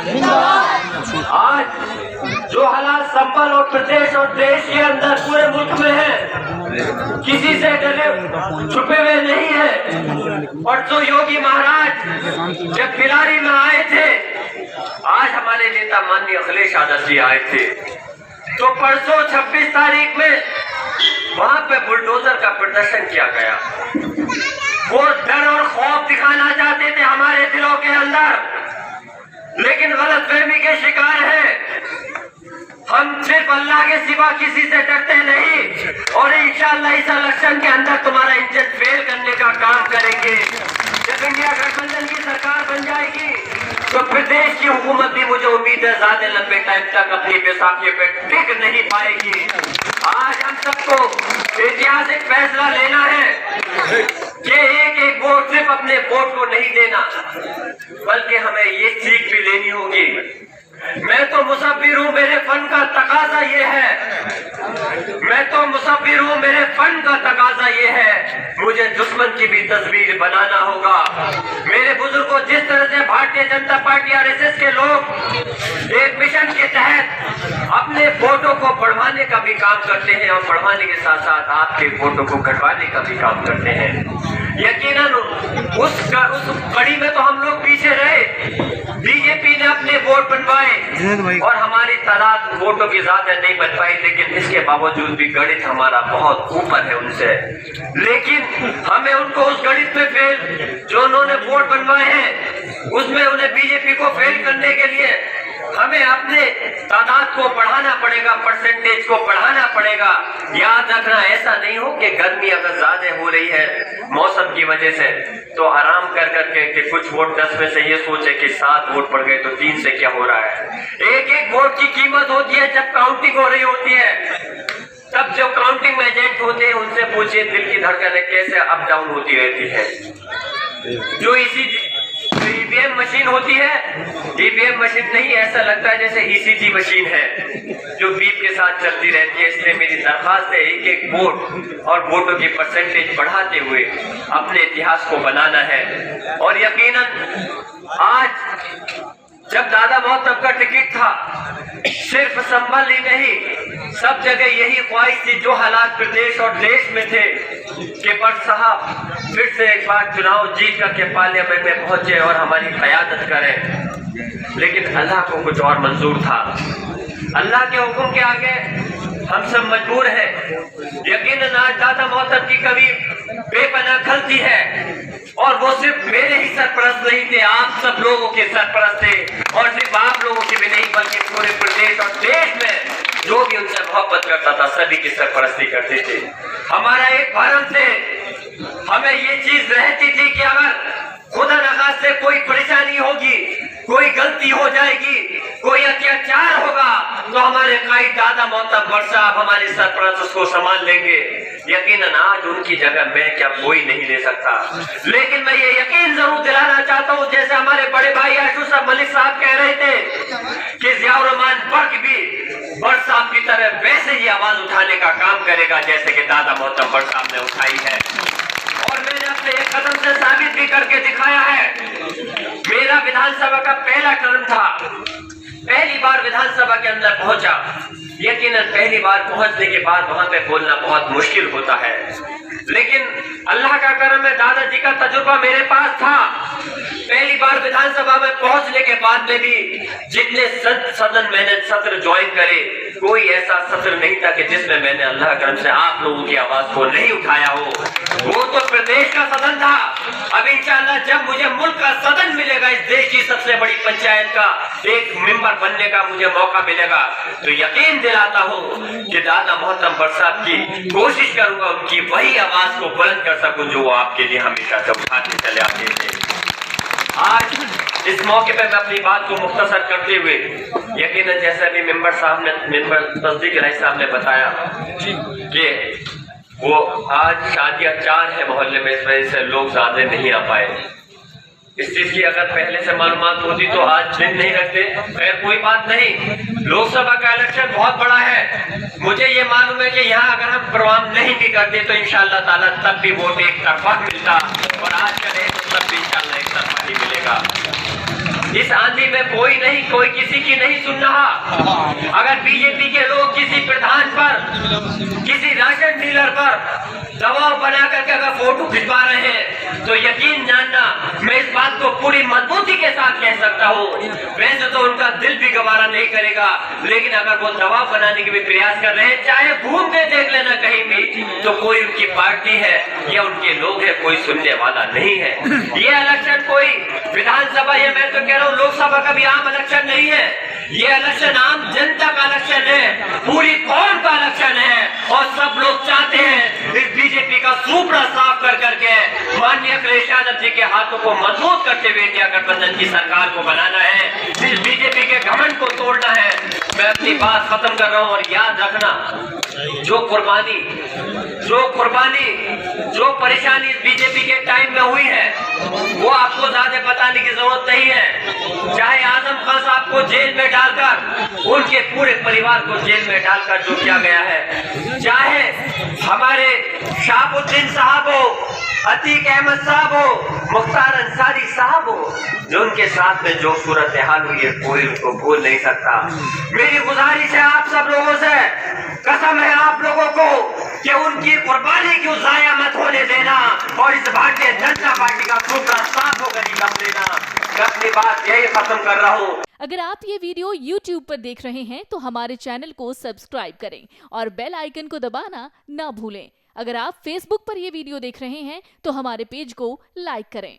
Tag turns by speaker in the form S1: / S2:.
S1: आज जो हालात संभल और प्रदेश और देश के अंदर पूरे मुल्क में है, किसी से डरे छुपे हुए नहीं है। और जो योगी महाराज जब बिलारी में आए थे, आज हमारे नेता माननीय अखिलेश यादव जी आए थे, तो परसों 26 तारीख में वहां पे बुलडोजर का प्रदर्शन किया गया। वो डर और खौफ दिखाना चाहते थे हमारे दिलों के अंदर, लेकिन गलतफहमी के शिकार है। हम सिर्फ अल्लाह के सिवा किसी से डरते नहीं, और इंशाअल्लाह इस इलेक्शन के अंदर तुम्हारा इंजन फेल करने का काम करेंगे। जब इंडिया गठबंधन की सरकार बन जाएगी तो प्रदेश की हुकूमत भी, मुझे उम्मीद है, ज्यादा लंबे टाइम तक अपनी बैसाखी पे टिक नहीं पाएगी। आज हम सबको ऐतिहासिक फैसला लेना है कि एक एक वोट सिर्फ अपने वोट को नहीं देना, बल्कि हमें ये सीख भी लेनी होगी। मैं तो मुसव्विर हूँ, मेरे फन का तकाजा ये है, मैं तो मुसव्विर हूँ, मेरे फन का तकाजा ये है, मुझे दुश्मन की भी तस्वीर बनाना होगा। मेरे बुजुर्गों, जिस तरह से भारतीय जनता पार्टी आरएसएस के लोग एक मिशन के तहत अपने वोटों को बढ़वाने का भी काम करते हैं, और बढ़वाने के साथ साथ आपके वोटों को घटवाने का भी काम करते हैं, यकीनन उस कड़ी में तो हम लोग पीछे रहे। बीजेपी ने अपने वोट बनवाए और हमारी तादाद वोटों की ज्यादा नहीं बन पाई, लेकिन इसके बावजूद भी गणित हमारा बहुत ऊपर है उनसे। लेकिन हमें उनको उस गणित में फेल, जो उन्होंने वोट बनवाए हैं, उसमें उन्हें बीजेपी को फेल करने के लिए हमें अपने तादाद को बढ़ाना पड़ेगा, परसेंटेज को बढ़ाना पड़ेगा। याद रखना, ऐसा नहीं हो कि गर्मी अगर ज्यादा हो रही है मौसम की वजह से, तो आराम कर करके कि कुछ वोट 10 में से ये सोचे कि 7 वोट पड़ गए तो 3 से क्या हो रहा है। एक एक वोट की कीमत होती है जब काउंटिंग हो रही होती है। तब जो काउंटिंग में एजेंट होते हैं उनसे पूछिए दिल की धड़कनें कैसे अप डाउन होती रहती है। जो ईवीएम मशीन होती है, ईवीएम मशीन नहीं, ऐसा लगता है जैसे ईसीजी मशीन है जो बीप के साथ चलती रहती है। इसलिए मेरी दरखास्त है, एक एक वोट और वोटों की परसेंटेज बढ़ाते हुए अपने इतिहास को बनाना है। और यकीनन आज जब दादा मोहतब का टिकट था, सिर्फ संभल ही नहीं, सब जगह यही ख्वाहिश थी, जो हालात प्रदेश और देश में थे, कि भट्ट साहब फिर से एक बार चुनाव जीत करके पार्लियामेंट में पहुंचे और हमारी क़यादत करें। लेकिन अल्लाह को कुछ और मंजूर था। अल्लाह के हुक्म के आगे हम सब मजबूर हैं। यकीनन आज दादा मोहतब की कभी बेपनाह गलती है, और वो सिर्फ मेरे ही सरपरस्त नहीं थे, आप सब लोगों के सरपरस्त थे, और सिर्फ आप लोगों के भी नहीं बल्कि पूरे प्रदेश और देश में जो भी उनसे मोहब्बत करता था सभी की सरपरस्ती करते थे। हमारा एक भरम थे, हमें ये चीज रहती थी कि अगर खुदा नखास से कोई परेशानी होगी, कोई गलती हो जाएगी, कोई अत्याचार होगा, तो हमारे कायद दादा मोहतब भट्ट साहब हमारे सरपरस्त को संभाल लेंगे। यकीनन आज उनकी जगह मैं क्या कोई नहीं ले सकता, लेकिन मैं ये यकीन जरूर दिलाना चाहता हूँ, जैसे हमारे बड़े भाई आशुफ मलिक साहब कह रहे थे कि जियाउर रहमान बर्क भी भट्ट साहब की तरह वैसे ही आवाज उठाने का काम करेगा जैसे कि दादा मोहतब भट्ट साहब ने उठाई है। और मैंने अपने एक कदम से साबित भी करके दिखाया है। मेरा विधानसभा का पहला टर्म था, पहली बार विधानसभा के अंदर पहुंचा। यकीनन पहली बार पहुंचने के बाद वहां पे बोलना बहुत मुश्किल होता है, लेकिन अल्लाह का करम है, दादाजी का तजुर्बा मेरे पास था। पहली बार विधानसभा में पहुंचने के बाद में भी जितने सदन मैंने सत्र ज्वाइन करे, कोई ऐसा सत्र नहीं था कि जिसमें मैंने अल्लाह करम से आप लोगों की आवाज को नहीं उठाया हो। वो तो प्रदेश का सदन था। अब इंशाअल्लाह जब मुझे मुल्क का सदन मिलेगा, इस देश की सबसे बड़ी पंचायत का एक मेंबर बनने का मुझे मौका मिलेगा, तो यकीन दिलाता हूँ कि दादा मोहतब भट्ट साहब की कोशिश करूंगा उनकी वही आवाज को बुलंद कर सकूं जो वो आपके लिए हमेशा से उठाते चले आते थे। आज इस मौके पे मैं अपनी बात को मुख्तसर करते हुए, यकीनन जैसे अभी मेंबर तस्दीक राय साहब ने बताया कि वो आज शादियां 4 है मोहल्ले में, इस वजह से लोग ज्यादा नहीं आ पाए। इस चीज की अगर पहले से मालूमात होती तो आज दिन नहीं रखते। खैर कोई बात नहीं, लोकसभा का इलेक्शन बहुत बड़ा है। मुझे ये मालूम है कि यहाँ अगर हम प्रोग्राम नहीं भी करते तो इंशाअल्लाह ताला तब भी वोट एक तरफा मिलता, और आज का तो तब भी इंशाअल्लाह एक तरफा ही मिलेगा। इस आंधी में कोई किसी की नहीं सुन रहा। अगर बीजेपी के लोग किसी प्रधान पर, किसी राशन डीलर पर दबाव बना करके अगर फोटो खिंचवा रहे हैं तो यकीन जानना, मैं इस बात को पूरी मजबूती के साथ कह सकता हूँ, वैसे तो उनका दिल भी गवारा नहीं करेगा, लेकिन अगर वो दबाव बनाने के भी प्रयास कर रहे हैं, चाहे घूम के देख लेना कहीं भी, तो कोई उनकी पार्टी है या उनके लोग हैं, कोई सुनने वाला नहीं है। ये इलेक्शन कोई विधानसभा या मैं तो कह रहा हूँ लोकसभा का भी आम इलेक्शन नहीं है, ये इलेक्शन आम जनता का इलेक्शन है, पूरी कौम का इलेक्शन है। और सब लोग चाहते हैं इस बीजेपी का सूपड़ा साफ कर करके माननीय अखिलेश यादव जी के हाथों को मजबूत करते हुए इंडिया गठबंधन की सरकार को बनाना है, इस बीजेपी के घमंड को तोड़ना है। मैं अपनी बात खत्म कर रहा हूँ और याद रखना, जो कुर्बानी, जो परेशानी इस बीजेपी के टाइम में हुई है वो आपको ज्यादा बताने की जरूरत नहीं है। चाहे आजम खान साहब को जेल में डालकर, उनके पूरे परिवार को जेल में डालकर जो किया गया है, चाहे हमारे शाहबुद्दीन साहब हो, अतीक अहमद साहब हो, मुख्तार अंसारी साहब हो, जो उनके साथ में जो सूरत हाल हुई है कोई उनको भूल नहीं सकता। मेरी गुजारिश है आप सब लोगों से, कसम है आप लोगों को कि उनकी कुर्बानी क्यों जाया मत होने देना और इस भारतीय जनता पार्टी का सूपड़ा साफ होकर निकल देना। मैं अपनी बात यही खत्म कर रहा हूँ।
S2: अगर आप ये वीडियो YouTube पर देख रहे हैं तो हमारे चैनल को सब्सक्राइब करें और बेल आइकन को दबाना ना भूलें। अगर आप Facebook पर ये वीडियो देख रहे हैं तो हमारे पेज को लाइक करें।